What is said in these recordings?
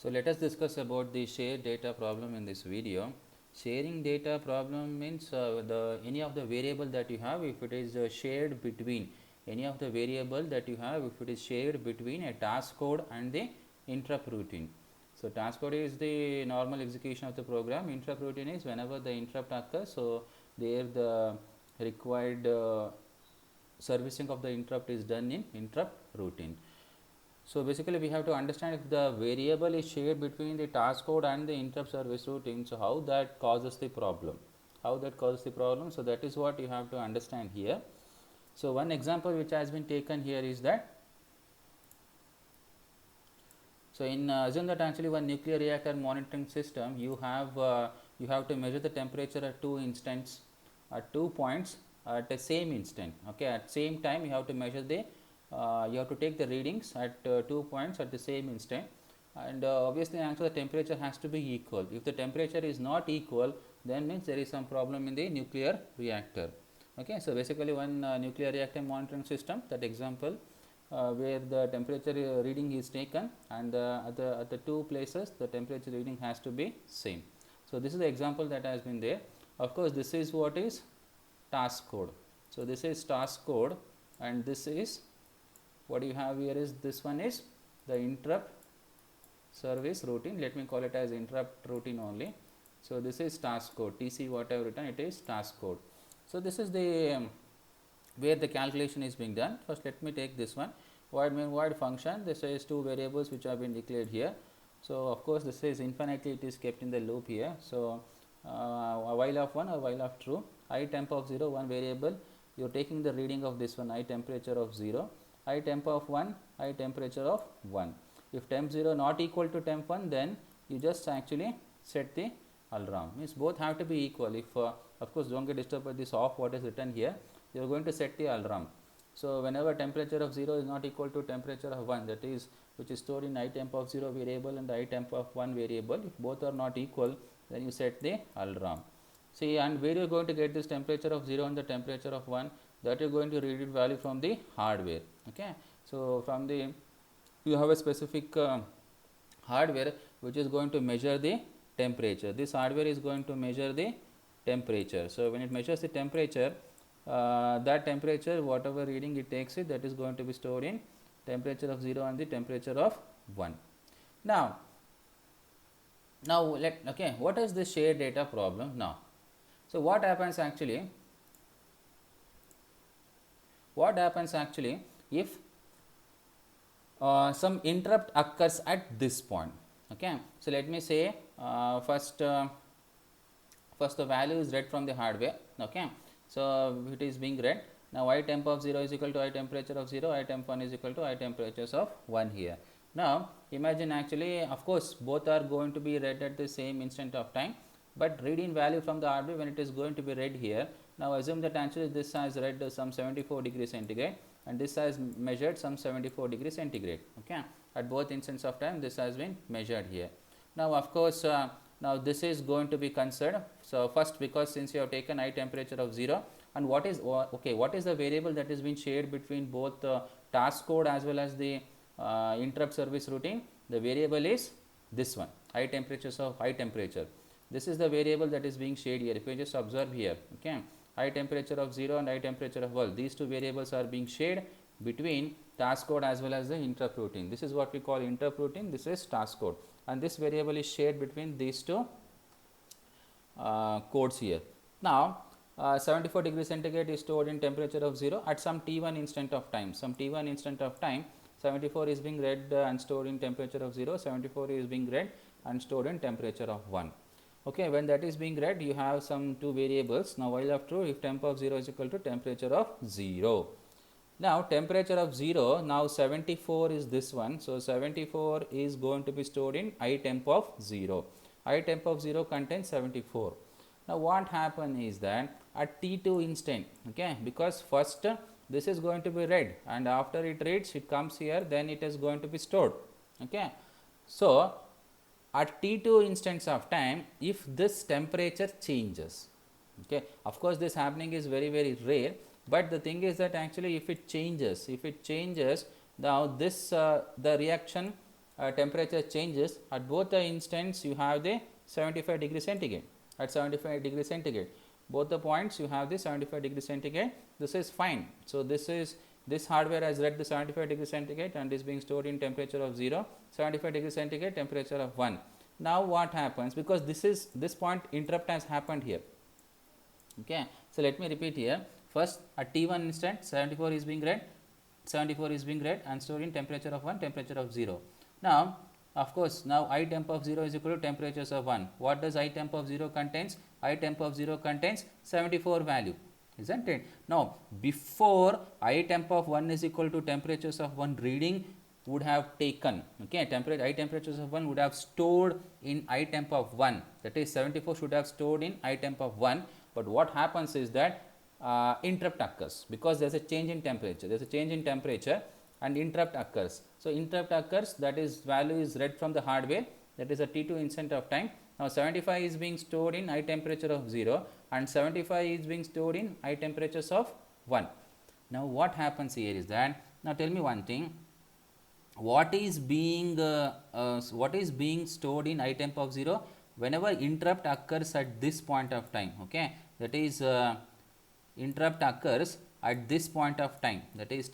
So let us discuss about the shared data problem in this video. Sharing data problem means any of the variable that you have, if it is shared between any of the variable that you have, if it is shared between a task code and the interrupt routine. So task code is the normal execution of the program. Interrupt routine is whenever the interrupt occurs. So there the required servicing of the interrupt is done in interrupt routine. So basically we have to understand if the variable is shared between the task code and the interrupt service routine, so how that causes the problem, so that is what you have to understand here. So one example which has been taken here is that, so in assume that actually one nuclear reactor monitoring system, you have to measure the temperature at at 2 points at the same instant. Okay, at same time you have to measure the you have to take the readings at 2 points at the same instant, and obviously actually the temperature has to be equal. If the temperature is not equal, then means there is some problem in the nuclear reactor. Okay, so basically one nuclear reactor monitoring system, that example where the temperature reading is taken, and at the two places the temperature reading has to be same. So this is the example that has been there. Of course this is what is task code. So this is task code, and this is what you have here is, this one is the interrupt service routine. Let me call it as interrupt routine only. So this is task code, TC whatever written, it is task code. So this is the where the calculation is being done. First let me take this one, void main void function. This is two variables which have been declared here. So of course this is infinitely, it is kept in the loop here. So a while of 1 or while of true, I temp of 0, one variable, you are taking the reading of this one, I temperature of 0, I temp of 1, I temperature of 1. If temp 0 not equal to temp 1, then you just actually set the alarm. Means both have to be equal. If of course don't get disturbed by this off what is written here, you are going to set the alarm. So whenever temperature of 0 is not equal to temperature of 1, that is which is stored in I temp of 0 variable and I temp of 1 variable, if both are not equal, then you set the alarm. See, and where you are going to get this temperature of 0 and the temperature of 1, that you are going to read it value from the hardware. Okay, so from the, you have a specific hardware which is going to measure the temperature. This hardware is going to measure the temperature. So when it measures the temperature, that temperature whatever reading it takes it, that is going to be stored in temperature of 0 and the temperature of 1. Now okay, what is the shared data problem now? So what happens actually if some interrupt occurs at this point? Okay, so let me say first the value is read from the hardware. Okay, so it is being read. Now I temp of 0 is equal to I temperature of 0, I temp 1 is equal to I temperatures of 1 here. Now imagine actually, of course both are going to be read at the same instant of time, but reading value from the hardware when it is going to be read here. Now assume that actually this has read some 74 degrees centigrade and this has measured some 74 degrees centigrade. Okay, at both instants of time this has been measured here. Now of course now this is going to be considered. So first, because since you have taken I temperature of 0, and what is the variable that is being shared between both the task code as well as the interrupt service routine? The variable is this one, I temperatures of I temperature. This is the variable that is being shared here. If you just observe here, okay, I temperature of 0 and I temperature of 1, these two variables are being shared between task code as well as the interrupt routine. This is what we call interrupt routine, this is task code, and this variable is shared between these two codes here. Now 74 degrees centigrade is stored in temperature of 0 at some t1 instant of time. Some t1 instant of time, 74 is being read and stored in temperature of 0, 74 is being read and stored in temperature of 1. Okay, when that is being read, you have some two variables. Now while of true, if temp of 0 is equal to temperature of 0. Now temperature of 0, now 74 is this one. So 74 is going to be stored in I temp of 0. I temp of 0 contains 74. Now what happen is that at t2 instant, okay, because first this is going to be read and after it reads, it comes here, then it is going to be stored. Okay, so at t2 instance of time, if this temperature changes, okay, of course this happening is very rare, but the thing is that actually if it changes, now this the reaction temperature changes. At both the instants you have the 75 degree centigrade. At 75 degree centigrade, both the points you have the 75 degree centigrade. This is fine. So, this hardware has read the 75 degree centigrade and is being stored in temperature of 0, 75 degree centigrade, temperature of 1. Now, what happens, because this point interrupt has happened here. Okay. So, let me repeat here. First, at T1 instant 74 is being read, 74 is being read and stored in temperature of 1, temperature of 0. Now, of course, now I temp of 0 is equal to temperatures of 1. What does I temp of 0 contains? I temp of 0 contains 74 value, isn't it? Now, before I temp of 1 is equal to temperatures of 1 reading would have taken, okay, I temperatures of 1 would have stored in I temp of 1, that is 74 should have stored in I temp of 1, but what happens is that interrupt occurs because there is a change in temperature, and interrupt occurs. So, interrupt occurs, that is value is read from the hardware, that is a T2 instant of time. Now, 75 is being stored in I temperature of 0 and 75 is being stored in I temperatures of 1. Now, what happens here is that, now tell me one thing, what is being stored in I temp of 0? Whenever interrupt occurs at this point of time, okay, that is interrupt occurs at this point of time, that is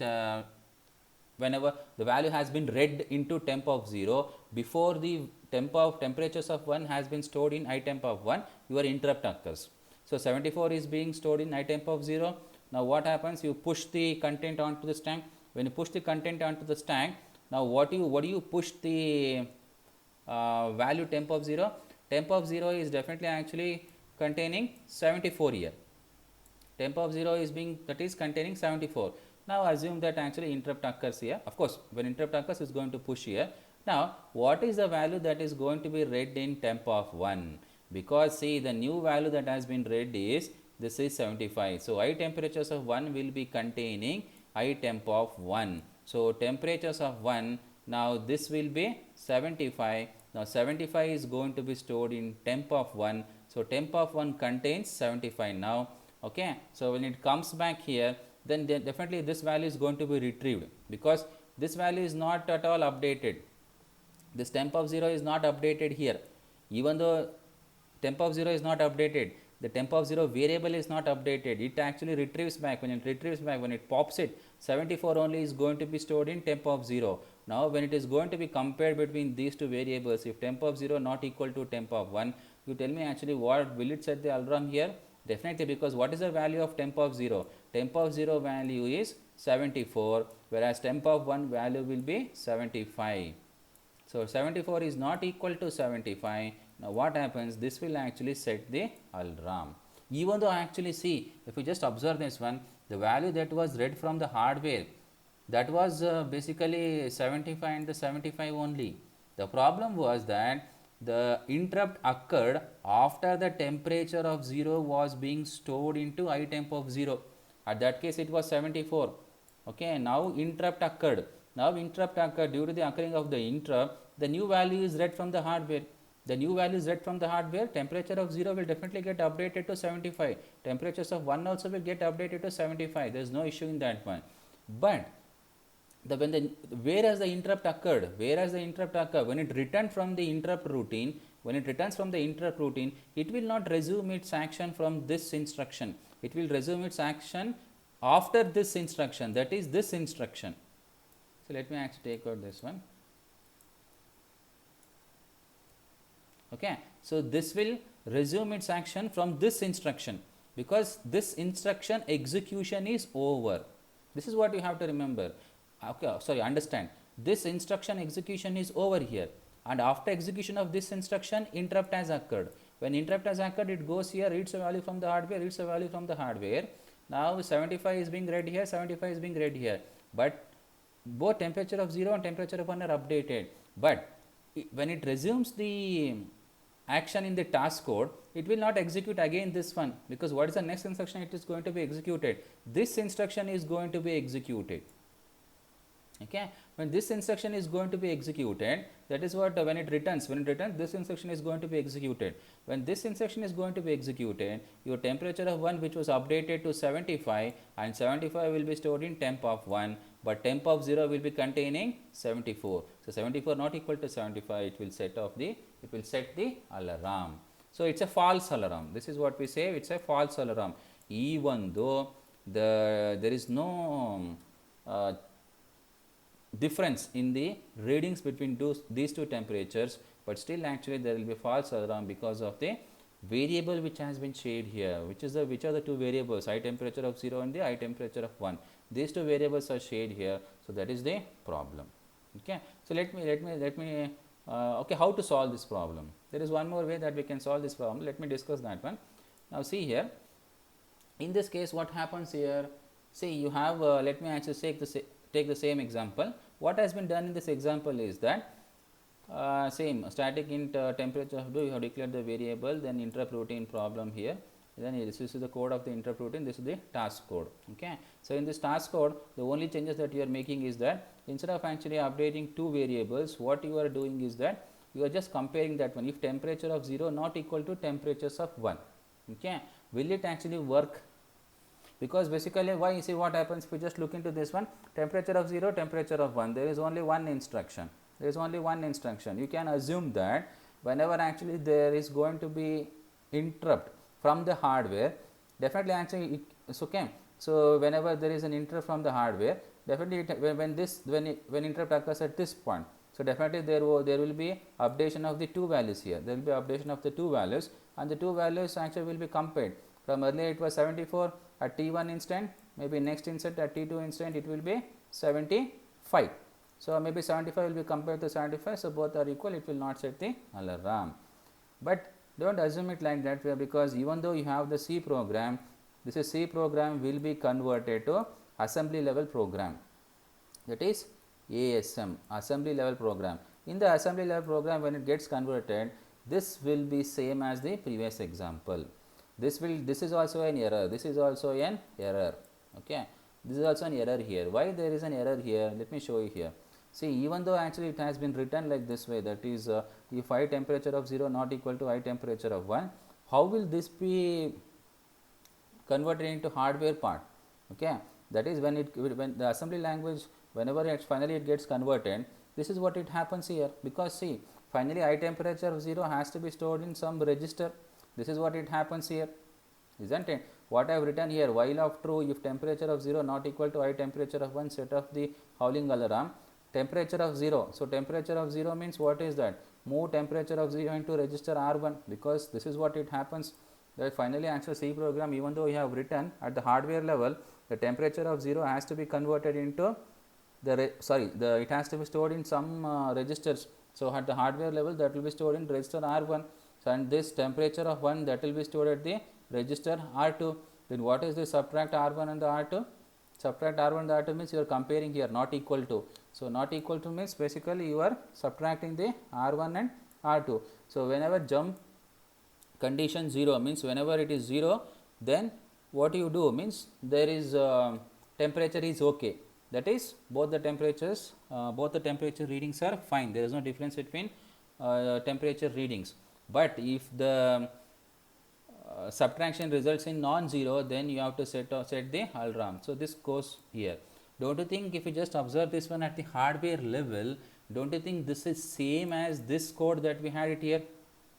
whenever the value has been read into temp of 0 before the temperatures of 1 has been stored in I temp of 1, your interrupt occurs. So, 74 is being stored in I temp of 0. Now, what happens? You push the content onto the stack. When you push the content onto the stack, now what do you push the value temp of 0? Temp of 0 is definitely actually containing 74 here. Temp of 0 is being, that is containing 74. Now, assume that actually interrupt occurs here. Of course, when interrupt occurs, it is going to push here. Now, what is the value that is going to be read in temp of 1? Because see, the new value that has been read is, this is 75. So, I temperatures of 1 will be containing I temp of 1. So, temperatures of 1, now this will be 75. Now, 75 is going to be stored in temp of 1. So, temp of 1 contains 75 now. Okay. So, when it comes back here, then definitely this value is going to be retrieved, because this value is not at all updated. This temp of 0 is not updated here. Even though temp of 0 is not updated, the temp of 0 variable is not updated. It actually retrieves back. When it retrieves back, when it pops it, 74 only is going to be stored in temp of 0. Now, when it is going to be compared between these two variables, if temp of 0 not equal to temp of 1, you tell me actually what will it set the alarm here? Definitely, because what is the value of temp of 0? Temp of 0 value is 74, whereas temp of 1 value will be 75. So, 74 is not equal to 75. Now, what happens? This will actually set the alarm. Even though actually see, if you just observe this one, the value that was read from the hardware, that was basically 75 and the 75 only. The problem was that the interrupt occurred after the temperature of 0 was being stored into I temp of 0. At that case, it was 74. Okay. Now, interrupt occurred. Now, interrupt occurred. Due to the occurring of the interrupt, the new value is read from the hardware. The new value is read from the hardware. Temperature of 0 will definitely get updated to 75. Temperatures of 1 also will get updated to 75. There is no issue in that one. But whereas the interrupt occurred, when it returned from the interrupt routine, it will not resume its action from this instruction. It will resume its action after this instruction, that is this instruction. So, let me actually take out this one. Okay. So, this will resume its action from this instruction, because this instruction execution is over. This is what you have to remember. Okay, sorry, understand. This instruction execution is over here, and after execution of this instruction, interrupt has occurred. When interrupt has occurred, it goes here, reads a value from the hardware, Now, 75 is being read here, 75 is being read here, but both temperature of 0 and temperature of 1 are updated. But when it resumes the action in the task code, it will not execute again this one, because what is the next instruction it is going to be executed? This instruction is going to be executed. Okay. When this instruction is going to be executed, that is what when it returns, this instruction is going to be executed. When this instruction is going to be executed, your temperature of 1 which was updated to 75 and 75 will be stored in temp of 1. but temp of 0 will be containing 74. So 74 not equal to 75, it will set the alarm. So it's a false alarm. This is what we say, it's a false alarm, even though there is no difference in the readings between these two temperatures, but still actually there will be false alarm because of the variable which has been shared here, which are the two variables, high temperature of 0 and the high temperature of 1. These two variables are shared here, so that is the problem. Okay, so let me okay, how to solve this problem? There is one more way that we can solve this problem. Let me discuss that one. Now see here, in this case what happens here, see you have let me actually take the same example. What has been done in this example is that same static int temperature of you have declared the variable, then interrupt routine problem here, then this is the code of the interrupt routine, this is the task code. Okay, so in this task code the only changes that you are making is that instead of actually updating two variables, what you are doing is that you are just comparing that one. If temperature of 0 not equal to temperatures of 1, okay, will it actually work? Because basically why, you see what happens if you just look into this one, temperature of 0, temperature of 1, there is only one instruction. There is only one instruction. You can assume that whenever actually there is going to be interrupt from the hardware, definitely actually it's okay. So whenever there is an interrupt from the hardware, definitely when interrupt occurs at this point, so definitely there will be updation of the two values here. There will be updation of the two values, and the two values actually will be compared. From earlier it was 74 at T1 instant, maybe next instant at T2 instant it will be 75. So maybe 75 will be compared to 75, so both are equal, it will not set the alarm. But don't assume it like that way, because even though you have the C program, this is C program will be converted to assembly level program, that is ASM, assembly level program. In the assembly level program, when it gets converted, this will be same as the previous example. This is also an error, this is also an error. Okay, this is also an error here. Why there is an error here? Let me show you here. See, even though actually it has been written like this way, that is if high temperature of 0 not equal to high temperature of 1, how will this be converted into hardware part? Okay, that is when the assembly language, whenever finally it gets converted, this is what it happens here. Because see, finally high temperature of 0 has to be stored in some register. This is what it happens here, isn't it? What I have written here, while of true, if temperature of 0 not equal to high temperature of 1, set off the howling alarm. Temperature of 0, so temperature of 0 means what is that? Move temperature of 0 into register R1, because this is what it happens, that finally actual C program, even though you have written at the hardware level, the temperature of 0 has to be converted into it has to be stored in some registers. So at the hardware level, that will be stored in register R1. So and this temperature of 1, that will be stored at the register R2. Then what is the subtract R1 and the R2? Subtract R1 and the R2 means you are comparing here, not equal to. So not equal to means basically you are subtracting the R1 and R2. So whenever jump condition 0 means whenever it is 0, then what you do means there is temperature is okay. That is both the temperature readings are fine. There is no difference between temperature readings. But if the subtraction results in non-zero, then you have to set the alarm. So this goes here. Don't you think if you just observe this one at the hardware level, don't you think this is same as this code that we had it here,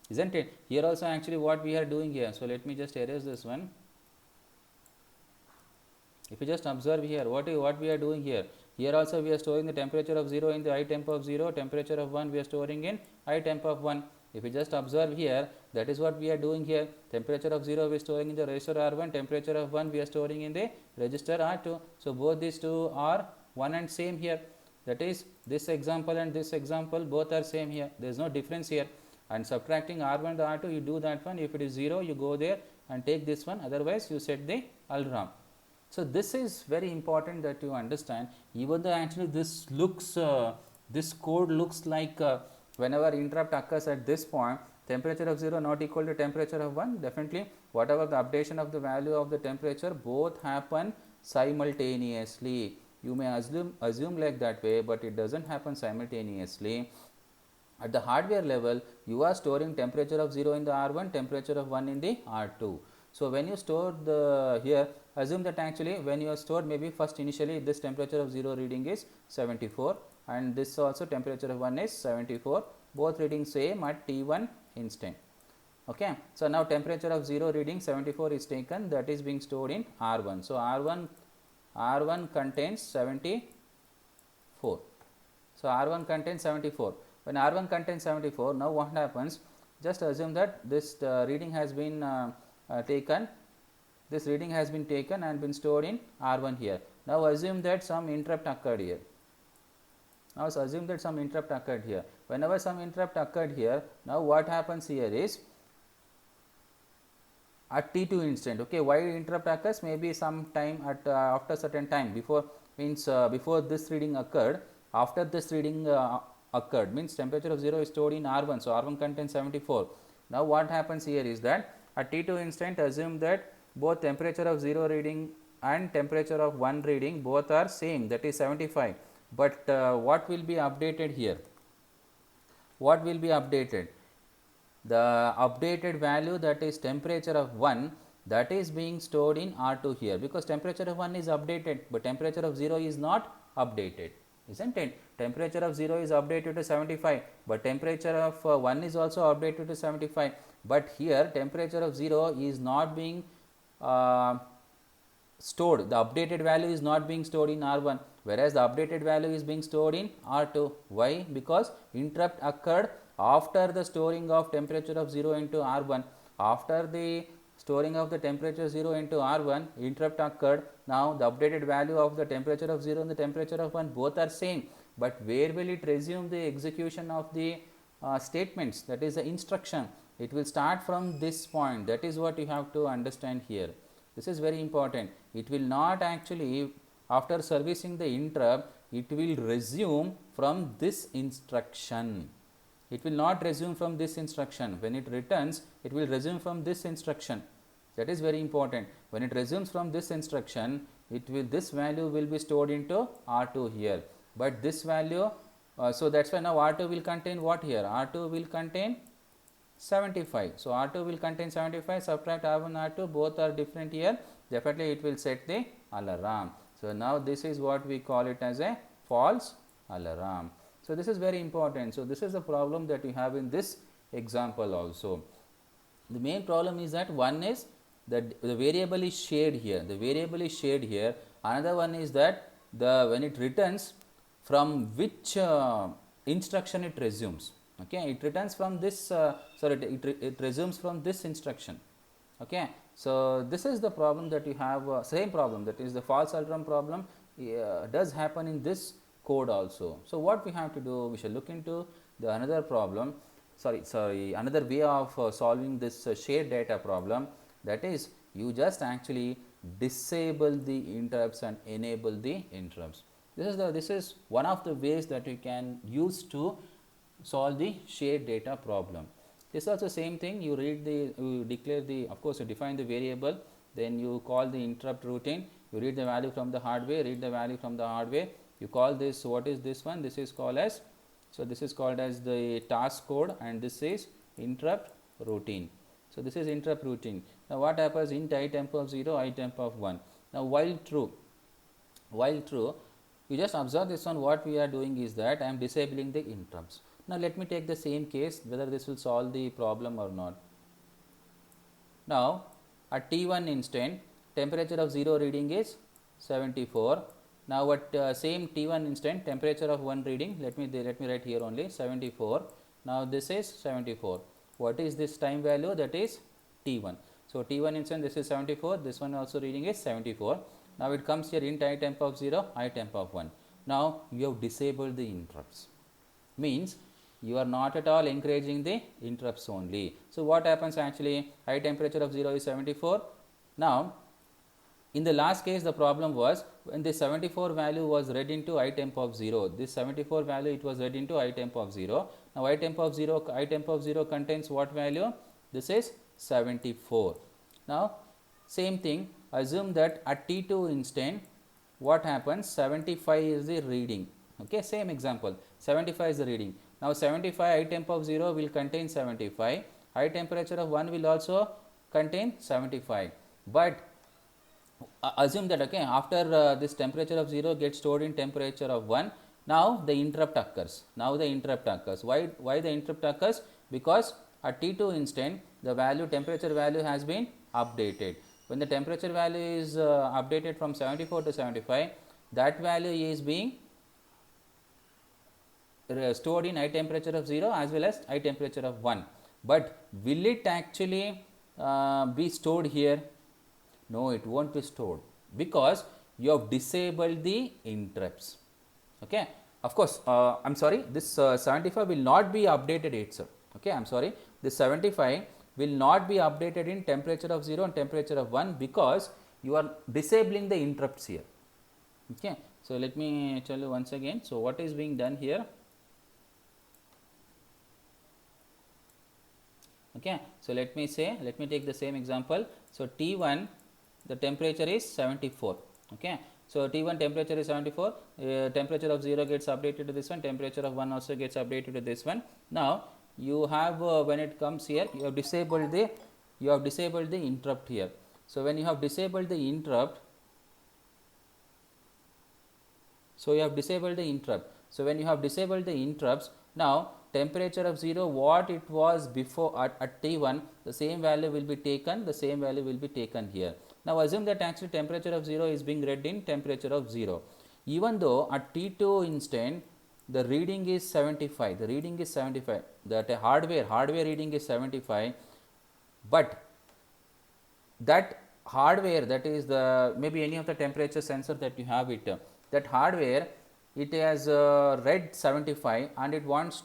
isn't it? Here also actually what we are doing here. So let me just erase this one. If you just observe here, what we are doing here. Here also we are storing the temperature of 0 in the high temp of 0, temperature of 1 we are storing in high temp of 1. If you just observe here, that is what we are doing here. Temperature of 0 we are storing in the register R1, temperature of 1 we are storing in the register R2. So both these two are one and same here. That is this example and this example both are same here. There is no difference here. And subtracting R1 and the R2, you do that one. If it is 0, you go there and take this one. Otherwise, you set the alarm. So this is very important that you understand. Even though actually this looks, this code looks like whenever interrupt occurs at this point, temperature of 0 not equal to temperature of 1, definitely whatever the updation of the value of the temperature, both happen simultaneously. You may assume like that way, but it doesn't happen simultaneously. At the hardware level, you are storing temperature of 0 in the R1, temperature of 1 in the R2. So when you store here, assume that actually when you are stored, maybe first initially this temperature of 0 reading is 74 and this also temperature of 1 is 74, both reading same at T1 instant. Okay. So, now temperature of 0 reading 74 is taken, that is being stored in R1. So, R1 contains 74. So, R1 contains 74. When R1 contains 74, now what happens? Just assume that this reading has been taken, this reading has been taken and been stored in R1 here. Now, assume that some interrupt occurred here. Now, assume that some interrupt occurred here. Whenever some interrupt occurred here, now what happens here is at T2 instant. Okay, why interrupt occurs? Maybe some time at after certain time, before means before this reading occurred, after this reading occurred, means temperature of 0 is stored in R1. So, R1 contains 74. Now, what happens here is that at T2 instant, assume that both temperature of 0 reading and temperature of 1 reading both are same, that is 75. But what will be updated here? What will be updated? The updated value, that is temperature of 1, that is being stored in R2 here, because temperature of 1 is updated, but temperature of 0 is not updated, isn't it? Temperature of 0 is updated to 75, but temperature of 1 is also updated to 75, but here temperature of 0 is not being stored, the updated value is not being stored in R1, whereas the updated value is being stored in R2. Why? Because interrupt occurred after the storing of temperature of 0 into R1. After the storing of the temperature 0 into R1, interrupt occurred. Now, the updated value of the temperature of 0 and the temperature of 1 both are same, but where will it resume the execution of the statements, that is the instruction? It will start from this point, that is what you have to understand here. This is very important. It will not actually, after servicing the interrupt, it will resume from this instruction. It will not resume from this instruction. When it returns, it will resume from this instruction. That is very important. When it resumes from this instruction, it will, this value will be stored into R2 here. But this value, so that is why now R2 will contain what here? R2 will contain 75. So, R2 will contain 75, subtract R1, R2, both are different here, definitely it will set the alarm. So, now this is what we call it as a false alarm. So, this is very important. So, this is the problem that we have in this example also. The main problem is that one is that the variable is shared here, the variable is shared here. Another one is that the when it returns, from which instruction it resumes. Okay, it returns from this it resumes from this instruction. Okay, so this is the problem that you have, same problem, that is the false alarm problem does happen in this code also. So, what we have to do, we shall look into the another problem, another way of solving this shared data problem, that is you just actually disable the interrupts and enable the interrupts. This is one of the ways that you can use to solve the shared data problem. This is also same thing, you read the, you declare the, of course you define the variable, then you call the interrupt routine, you read the value from the hardware, read the value from the hardware, you call this, what is this one? This is called as, so this is called as the task code and this is interrupt routine. So, this is interrupt routine. Now, what happens? Int I temp of 0, I temp of 1. Now, while true, you just observe this one, what we are doing is that I am disabling the interrupts. Now, let me take the same case, whether this will solve the problem or not. Now, at T1 instant, temperature of 0 reading is 74. Now, at same T1 instant, temperature of 1 reading, let me write here only 74. Now, this is 74. What is this time value? That is T1. So, T1 instant, this is 74, this one also reading is 74. Now, it comes here int I temp of 0, I temp of 1. Now, you have disabled the interrupts, means you are not at all encouraging the interrupts only. So, what happens actually? I temperature of 0 is 74. Now, in the last case, the problem was when the 74 value was read into I temp of 0, this 74 value it was read into I temp of 0. Now, I temp of 0 contains what value? This is 74. Now, same thing, assume that at T2 instant, what happens? 75 is the reading. Okay, same example, 75 is the reading. Now, 75 I temp of 0 will contain 75, I temperature of 1 will also contain 75, but assume that okay, after this temperature of 0 gets stored in temperature of 1, now the interrupt occurs. Why the interrupt occurs? Because at T2 instant the temperature value has been updated. When the temperature value is updated from 74 to 75, that value is being stored in high temperature of 0 as well as high temperature of 1. But will it actually be stored here? No, it won't be stored, because you have disabled the interrupts. Okay, of course, I'm sorry, this 75 will not be updated itself. Okay, I'm sorry, this 75 will not be updated in temperature of 0 and temperature of 1, because you are disabling the interrupts here. Okay, so let me tell you once again. So what is being done here? Okay, so let me take the same example. So T1, the temperature is 74. Okay, so T1 temperature is 74, temperature of 0 gets updated to this one, temperature of 1 also gets updated to this one. Now you have when it comes here, you have disabled the interrupt here. So when you have disabled the interrupt, so when you have disabled the interrupts, now temperature of 0, what it was before at T1, the same value will be taken, here. Now assume that actually temperature of 0 is being read in temperature of 0. Even though at T2 instant the reading is 75, that hardware reading is 75, but that hardware, that is the maybe any of the temperature sensor that you have it, that hardware, it has read 75 and it wants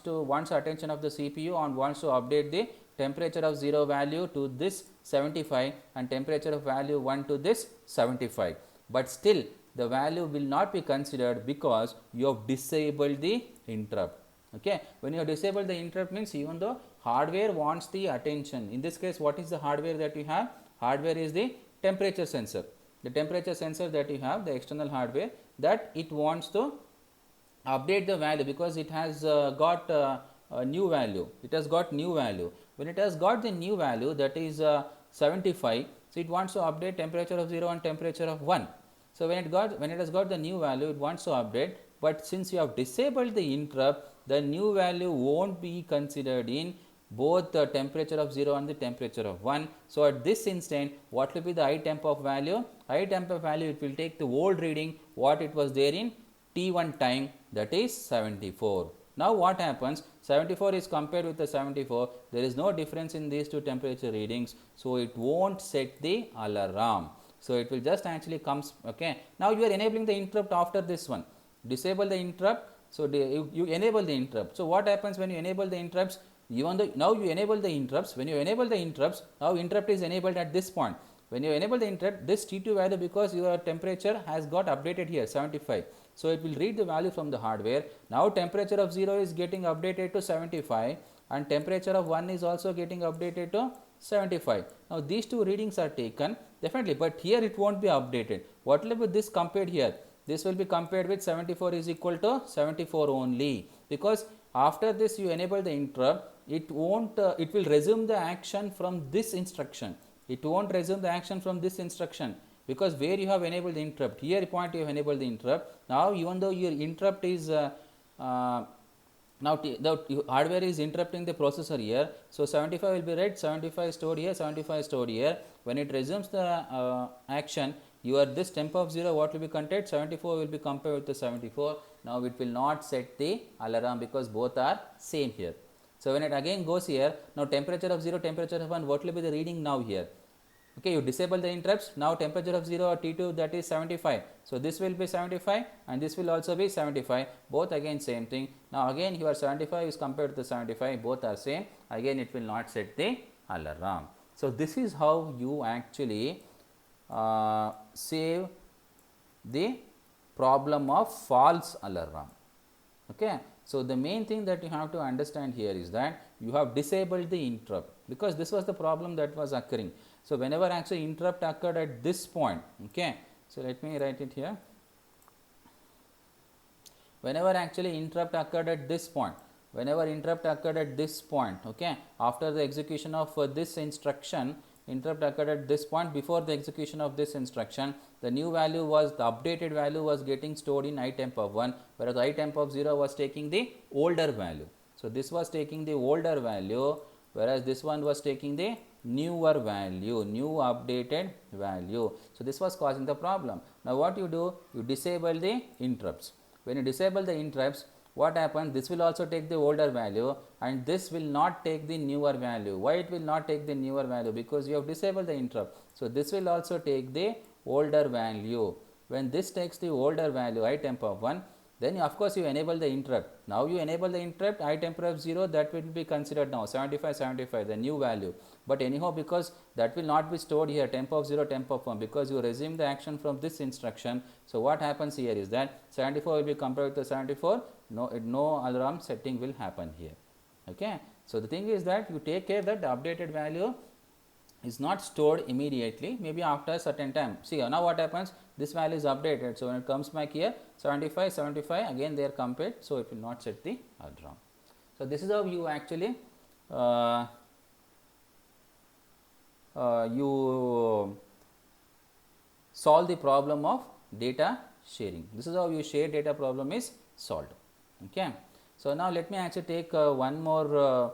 attention of the CPU and wants to update the temperature of 0 value to this 75 and temperature of value 1 to this 75, but still the value will not be considered because you have disabled the interrupt. Okay, when you have disabled the interrupt means even though hardware wants the attention, in this case what is the hardware that you have? Hardware is the temperature sensor. The temperature sensor that you have, the external hardware, that it wants to update the value because it has got a new value. When it has got the new value, that is 75, so it wants to update temperature of 0 and temperature of 1. So when it has got the new value, it wants to update, but since you have disabled the interrupt, the new value won't be considered in both the temperature of 0 and the temperature of 1. So at this instant, what will be the high temp of value? High temp of value, it will take the old reading what it was there in T1 time, that is 74. Now what happens? 74 is compared with the 74, there is no difference in these two temperature readings, so it won't set the alarm. So it will just actually comes. Okay, now you are enabling the interrupt after this one. Disable the interrupt. So you enable the interrupt. So what happens when you enable the interrupts? Even though now you enable the interrupts, when you enable the interrupts, now interrupt is enabled at this point. When you enable the interrupt, this T2 value, because your temperature has got updated here 75. So it will read the value from the hardware. Now temperature of 0 is getting updated to 75 and temperature of 1 is also getting updated to 75. Now these two readings are taken definitely, but here it won't be updated. What will be this compared here? This will be compared with 74 is equal to 74 only, because after this you enable the interrupt, it won't it will resume the action from this instruction. It won't resume the action from this instruction, because where you have enabled the interrupt, here point you have enabled the interrupt. Now even though your interrupt is now the hardware is interrupting the processor here, so 75 will be read, 75 is stored here, 75 is stored here. When it resumes the action, your this temp of 0 what will be contained? 74 will be compared with the 74. Now it will not set the alarm because both are same here. So when it again goes here, now temperature of 0, temperature of 1, what will be the reading now here? Okay, you disable the interrupts. Now temperature of 0 or T2, that is 75. So this will be 75 and this will also be 75. Both again same thing. Now again your 75 is compared to the 75. Both are same. Again it will not set the alarm. So this is how you actually save the problem of false alarm. Okay. So the main thing that you have to understand here is that you have disabled the interrupt, because this was the problem that was occurring. So whenever actually interrupt occurred at this point, okay, so let me write it here. Whenever actually interrupt occurred at this point, okay, after the execution of this instruction, interrupt occurred at this point before the execution of this instruction. The new value was, the updated value was getting stored in itemp of 1, whereas itemp of 0 was taking the older value. So this was taking the older value, whereas this one was taking the newer value, new updated value. So this was causing the problem. Now what you do, you disable the interrupts. When you disable the interrupts, what happens, this will also take the older value and this will not take the newer value. Why it will not take the newer value? Because you have disabled the interrupt. So this will also take the older value. When this takes the older value itemp of 1, then of course you enable the interrupt. Now you enable the interrupt itemp of 0, that will be considered now 75 the new value. But anyhow, because that will not be stored here, temp of 0 temp of 1, because you resume the action from this instruction. So what happens here is that 74 will be compared to 74, no alarm setting will happen here. Okay. So the thing is that you take care that the updated value is not stored immediately, maybe after a certain time. See now what happens, this value is updated. So when it comes back here 75 again they are compared, so it will not set the alarm. So this is how you actually you solve the problem of data sharing. This is how you share data problem is solved. Okay. So now let me actually take one more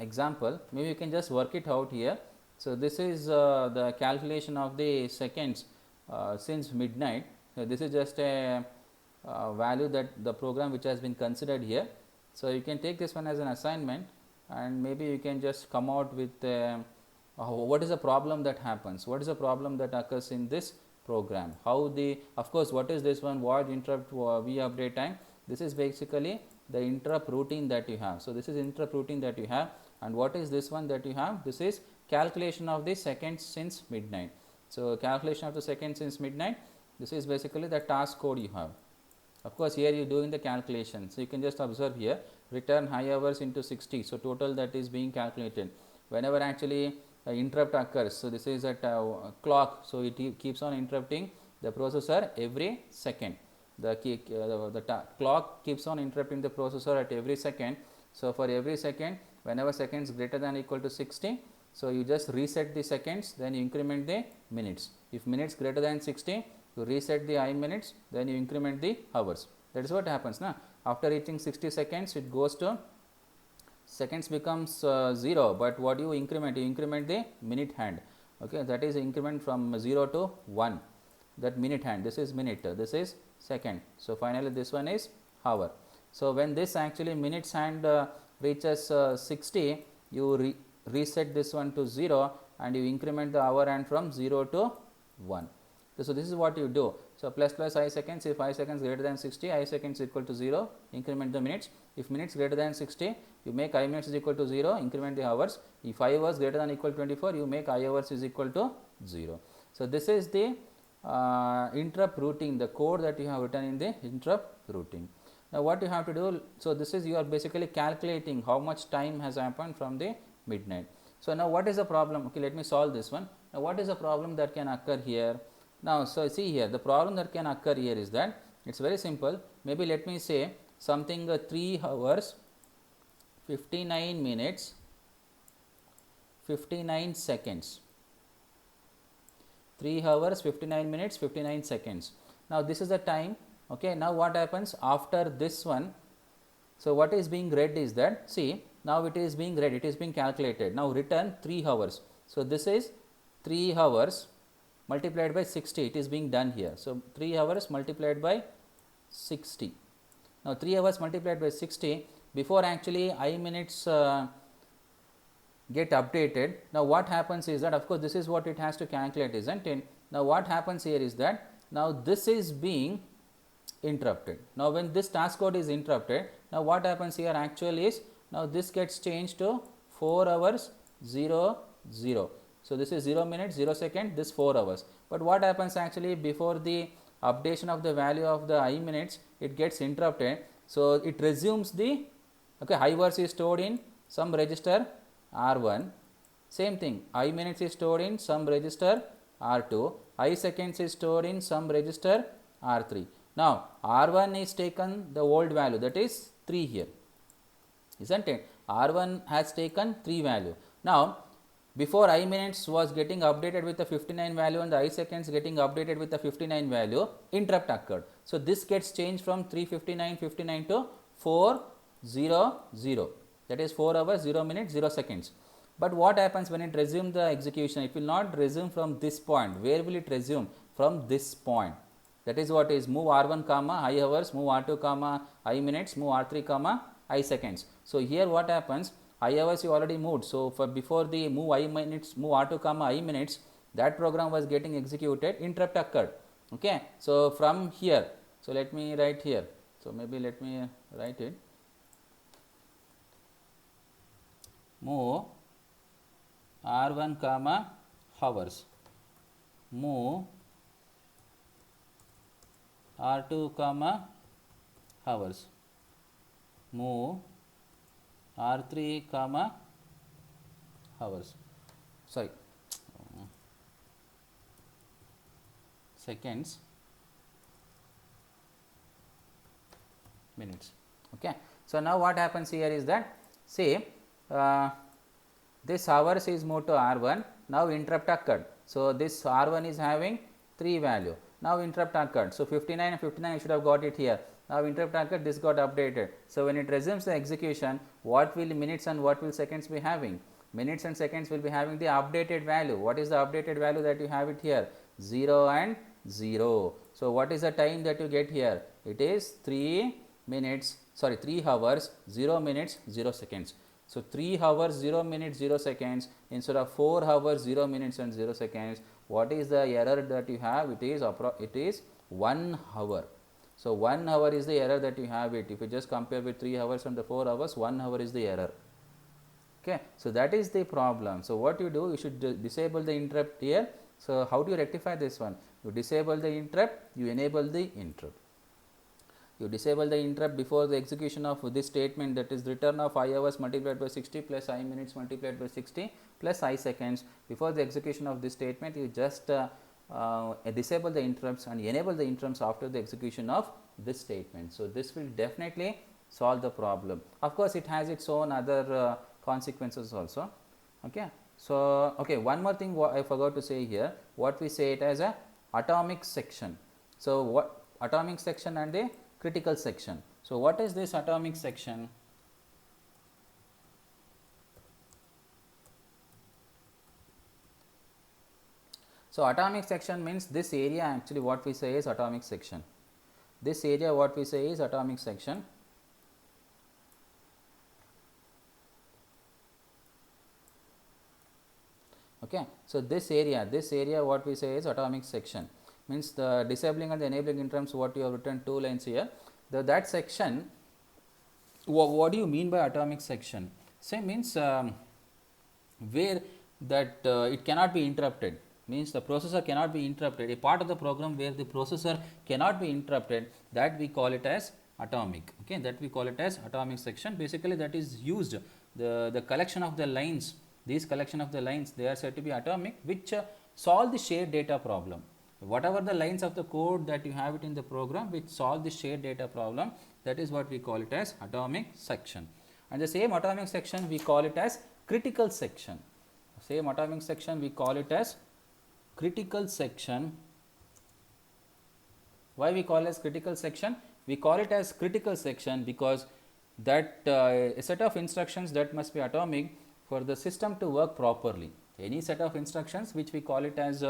example. Maybe you can just work it out here. So this is the calculation of the seconds since midnight. So this is just a value that the program which has been considered here. So you can take this one as an assignment and maybe you can just come out with what is the problem that happens, what is the problem that occurs in this program, how the, of course what is this one, void interrupt v update time. This is basically the interrupt routine that you have. So this is interrupt routine that you have, and what is this one that you have? This is calculation of the seconds since midnight. So calculation of the seconds since midnight, this is basically the task code you have. Of course here you are doing the calculation. So you can just observe here, return high hours into 60. So total that is being calculated. Whenever actually interrupt occurs, so this is at clock, so it keeps on interrupting the processor every second. The clock keeps on interrupting the processor at every second. So for every second, whenever seconds greater than or equal to 60, so you just reset the seconds, then you increment the minutes. If minutes greater than 60, you reset the I minutes, then you increment the hours. That is what happens now. After reaching 60 seconds, it goes to seconds becomes 0, but what you increment? You increment the minute hand. Okay, that is increment from 0 to 1. That minute hand, this is minute, this is second. So finally this one is hour. So when this actually minutes hand reaches 60, you reset this one to 0 and you increment the hour hand from 0 to 1. So this is what you do. So plus I seconds, if I seconds greater than 60, I seconds equal to 0, increment the minutes. If minutes greater than 60, you make I minutes is equal to 0, increment the hours. If I hours greater than or equal to 24, you make I hours is equal to 0. So this is the interrupt routing, the code that you have written in the interrupt routing. Now what you have to do, so this is you are basically calculating how much time has happened from the midnight. So now what is the problem? Okay, let me solve this one. Now what is the problem that can occur here? Now so see here, the problem that can occur here is that it's very simple. Maybe let me say something 3 hours 59 minutes 59 seconds. 3 hours 59 minutes 59 seconds. Now this is the time. Okay, now what happens after this one? So what is being read is that, see, now it is being read, it is being calculated. Now return 3 hours. So this is 3 hours multiplied by 60, it is being done here. So 3 hours multiplied by 60. Now 3 hours multiplied by 60, before actually I minutes get updated. Now what happens is that, of course this is what it has to calculate, isn't it? Now what happens here is that, now this is being interrupted. Now when this task code is interrupted, now what happens here actually is, now this gets changed to 4 hours 0 0. So this is 0 minutes 0 second, this 4 hours. But what happens actually before the updation of the value of the I minutes, it gets interrupted. So it resumes the, okay, I hours is stored in some register R1, same thing, I minutes is stored in some register R2, I seconds is stored in some register R3. Now R1 is taken the old value, that is 3 here, isn't it? R1 has taken 3 value. Now Before I minutes was getting updated with the 59 value and the I seconds getting updated with the 59 value, interrupt occurred. So, this gets changed from 3:59:59 to 4:00, that is 4 hours 0 minutes 0 seconds. But what happens when it resumes the execution? It will not resume from this point. Where will it resume? From this point. That is what is move R1 comma I hours, move R2 comma I minutes, move R3 comma I seconds. So, here what happens? I hours you already moved. So, for before the move I minutes, move R2 comma I minutes, that program was getting executed, interrupt occurred. Okay. So, from here, so let me write here. So, maybe let me write it. Move R1 comma hours, move R2 comma hours, move R3 comma hours, sorry, seconds, minutes. Okay. So, now what happens here is that, say this hours is moved to R1, now interrupt occurred. So, this R1 is having 3 value, now interrupt occurred. So, 59 and 59 you should have got it here. Now, interrupt occurred, this got updated. So, when it resumes the execution, what will minutes and what will seconds be having? Minutes and seconds will be having the updated value. What is the updated value that you have it here? 0 and 0. So, what is the time that you get here? It is 3 hours 0 minutes 0 seconds. So, 3 hours 0 minutes 0 seconds instead of 4 hours 0 minutes and 0 seconds. What is the error that you have? It is 1 hour. So, 1 hour is the error that you have it. If you just compare with 3 hours and the 4 hours, 1 hour is the error. Okay. So, that is the problem. So, what you do? You should disable the interrupt here. So, how do you rectify this one? You disable the interrupt, you enable the interrupt. You disable the interrupt before the execution of this statement, that is return of I hours multiplied by 60 plus I minutes multiplied by 60 plus I seconds. Before the execution of this statement, you just disable the interrupts and enable the interrupts after the execution of this statement. So, this will definitely solve the problem. Of course, it has its own other consequences also. Okay. So, okay, one more thing I forgot to say here, what we say it as a atomic section. So, what atomic section and a critical section. So, what is this atomic section? So, atomic section means this area, actually what we say is atomic section. This area what we say is atomic section. Okay. So, this area what we say is atomic section, means the disabling and the enabling interrupts what you have written 2 lines here. That section, what do you mean by atomic section? Say means where that it cannot be interrupted, means the processor cannot be interrupted, a part of the program where the processor cannot be interrupted, that we call it as atomic. Okay, that we call it as atomic section. Basically, that is used, the collection of the lines, these collection of the lines, they are said to be atomic, which solve the shared data problem. Whatever the lines of the code that you have it in the program which solve the shared data problem, that is what we call it as atomic section. And the same atomic section we call it as critical section. Same atomic section we call it as critical section. Why we call it as critical section? We call it as critical section because that a set of instructions that must be atomic for the system to work properly. Any set of instructions which we call it as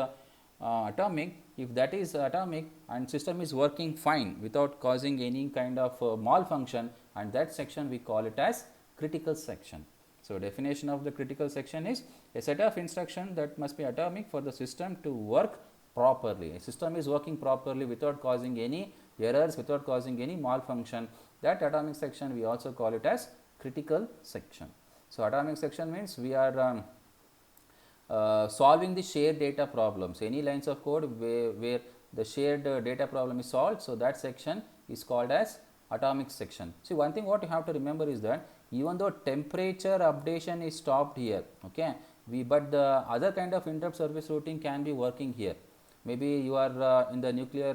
atomic, if that is atomic and system is working fine without causing any kind of malfunction, and that section we call it as critical section. So, definition of the critical section is a set of instruction that must be atomic for the system to work properly. A system is working properly without causing any errors, without causing any malfunction. That atomic section we also call it as critical section. So, atomic section means we are solving the shared data problems. Any lines of code where the shared data problem is solved. So, that section is called as atomic section. See, one thing what you have to remember is that even though temperature updation is stopped here, okay, but the other kind of interrupt service routing can be working here. Maybe you are in the nuclear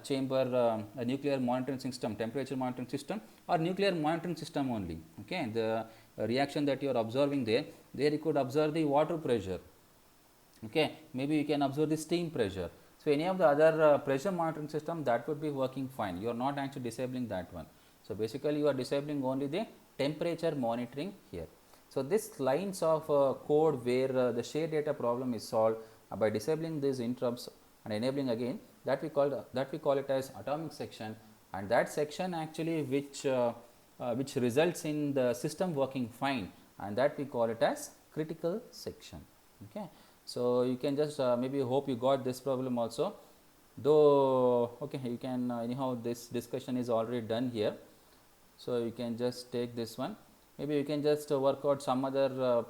chamber, a nuclear monitoring system, temperature monitoring system or nuclear monitoring system only. Okay, reaction that you are observing there you could observe the water pressure. Okay, maybe you can observe the steam pressure. So any of the other pressure monitoring system, that would be working fine. You are not actually disabling that one. So basically you are disabling only the temperature monitoring here. So this lines of code where the shared data problem is solved by disabling these interrupts and enabling again, that we call it as atomic section, and that section actually which results in the system working fine, and that we call it as critical section. Okay. So you can just maybe hope you got this problem also, though. Okay, you can anyhow this discussion is already done here, so you can just take this one. Maybe you can just work out some other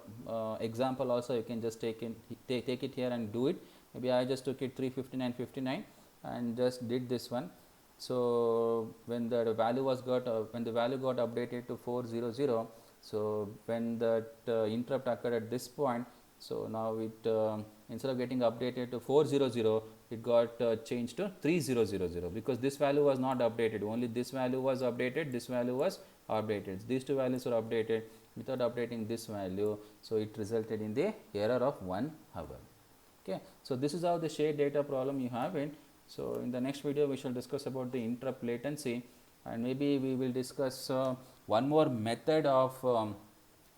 example also. You can just take it here and do it. Maybe I just took it 359, 59 and just did this one. So when the value was got updated to 400, so when that interrupt occurred at this point, so now it instead of getting updated to 400, it got changed to 3000, because this value was not updated. Only this value was updated, this value was updated. These two values were updated without updating this value, so it resulted in the error of 1 hour. Okay. So this is how the shared data problem you have it. So in the next video we shall discuss about the interrupt latency, and maybe we will discuss one more method of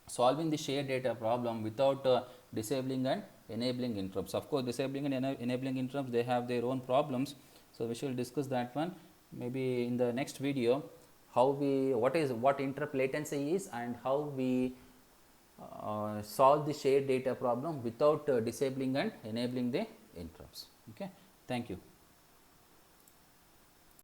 solving the shared data problem without disabling and enabling interrupts. Of course, disabling and enabling interrupts, they have their own problems. So we shall discuss that one maybe in the next video, how what interrupt latency is and how we solve the shared data problem without disabling and enabling the interrupts. Okay. Thank you.